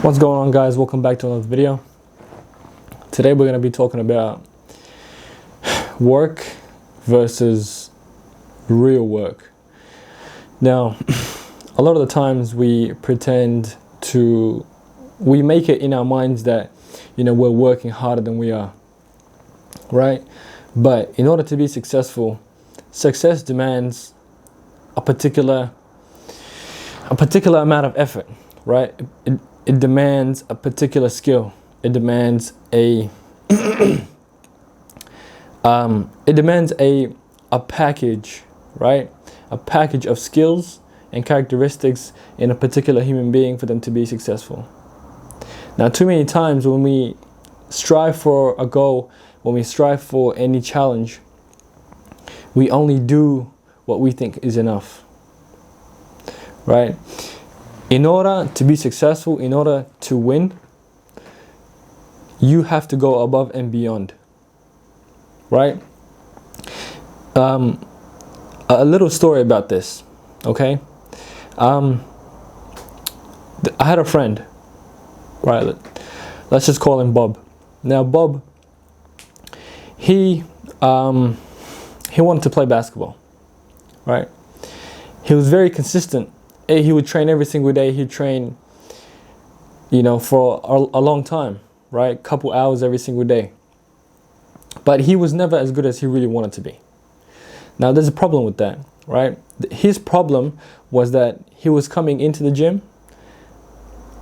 What's going on, guys? Welcome back to another video. Today we're going to be talking about work versus real work. Now, a lot of the times we make it in our minds that, we're working harder than we are, right? But in order to be successful, success demands a particular amount of effort, right? It demands a particular skill. It demands a package, right? A package of skills and characteristics in a particular human being for them to be successful. Now, too many times when we strive for a goal, when we strive for any challenge, we only do what we think is enough, right? In order to be successful, in order to win, you have to go above and beyond, right? A little story about this, okay? I had a friend, right? Let's just call him Bob. Now, Bob, he wanted to play basketball, right? He was very consistent. He would train every single day. He'd train, for a long time, right? Couple hours every single day. But he was never as good as he really wanted to be. Now, there's a problem with that, right? His problem was that he was coming into the gym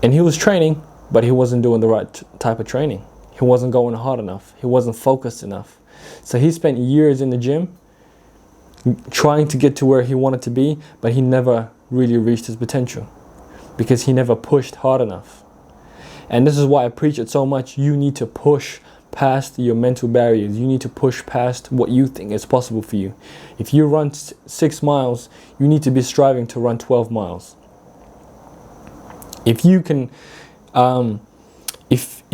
and he was training, but he wasn't doing the right type of training. He wasn't going hard enough. He wasn't focused enough. So he spent years in the gym trying to get to where he wanted to be, but he never really reached his potential because he never pushed hard enough. And this is why I preach it so much. You need to push past your mental barriers. You need to push past what you think is possible for you. If you run 6 miles, you need to be striving to run 12 miles. If you can if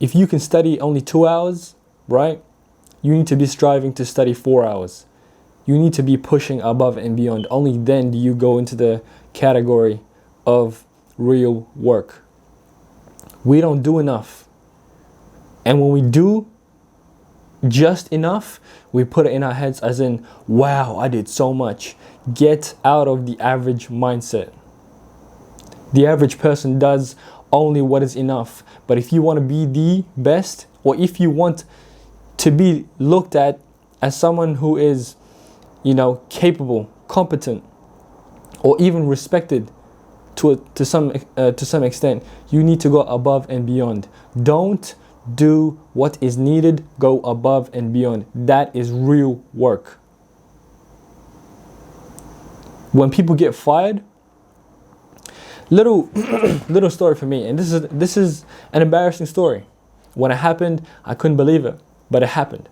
you can study only 2 hours, right? You need to be striving to study 4 hours. You need to be pushing above and beyond. Only then do you go into the category of real work. We don't do enough. And when we do just enough, we put it in our heads as in, wow, I did so much. Get out of the average mindset. The average person does only what is enough. But if you want to be the best, or if you want to be looked at as someone who is capable, competent, or even respected to some extent, you need to go above and beyond. Don't do what is needed, go above and beyond. That is real work. When people get fired, little story for me, and this is an embarrassing story. When it happened, I couldn't believe it, but it happened.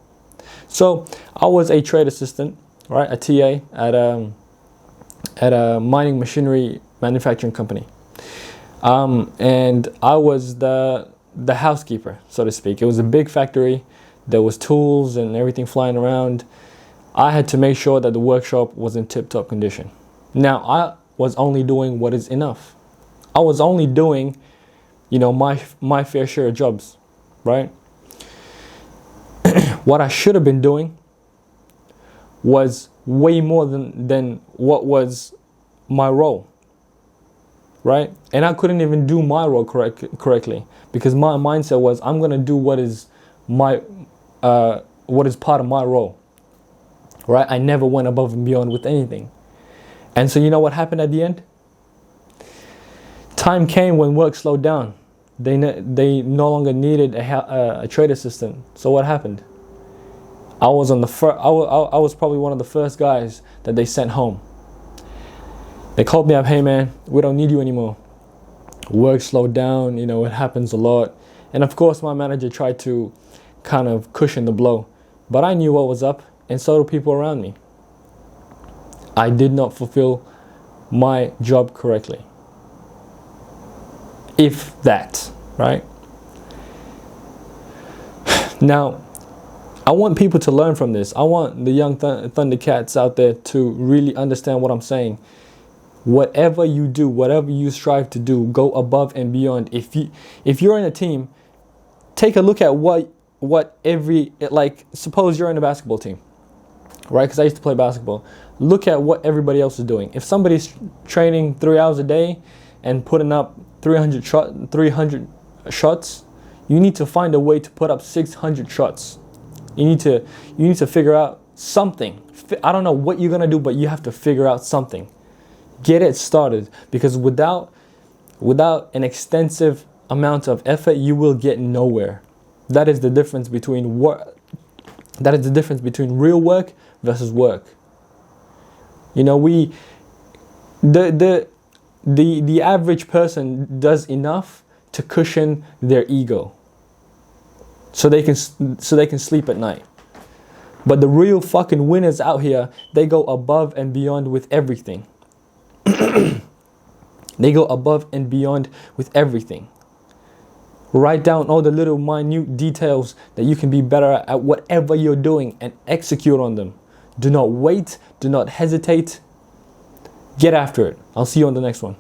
So I was a trade assistant, right, a TA at a mining machinery manufacturing company, and I was the housekeeper, so to speak. It was a big factory. There was tools and everything flying around. I had to make sure that the workshop was in tip-top condition. Now, I was only doing what is enough. I was only doing, my fair share of jobs, right? What I should have been doing was way more than what was my role, right? And I couldn't even do my role correctly because my mindset was, I'm going to do what is part of my role, right? I never went above and beyond with anything. And so you know what happened at the end? Time came when work slowed down. They no longer needed a trade assistant. So what happened? I was probably one of the first guys that they sent home. They called me up, hey man, we don't need you anymore. Work slowed down, it happens a lot. And of course my manager tried to kind of cushion the blow. But I knew what was up, and so do people around me. I did not fulfill my job correctly. If that, right? Now, I want people to learn from this. I want the young Thundercats out there to really understand what I'm saying. Whatever you do, whatever you strive to do, go above and beyond. If you're in a team, take a look at what every, like, suppose you're in a basketball team, right? Because I used to play basketball. Look at what everybody else is doing. If somebody's training 3 hours a day and putting up 300 shots, you need to find a way to put up 600 shots. You need to figure out something. I don't know what you're gonna do, but you have to figure out something. Get it started, because without an extensive amount of effort, you will get nowhere. That is the difference between real work versus work. You know, the average person does enough to cushion their ego, so they can sleep at night. But the real fucking winners out here, they go above and beyond with everything. They go above and beyond with everything. Write down all the little minute details that you can be better at whatever you're doing and execute on them. Do not wait. Do not hesitate. Get after it. I'll see you on the next one.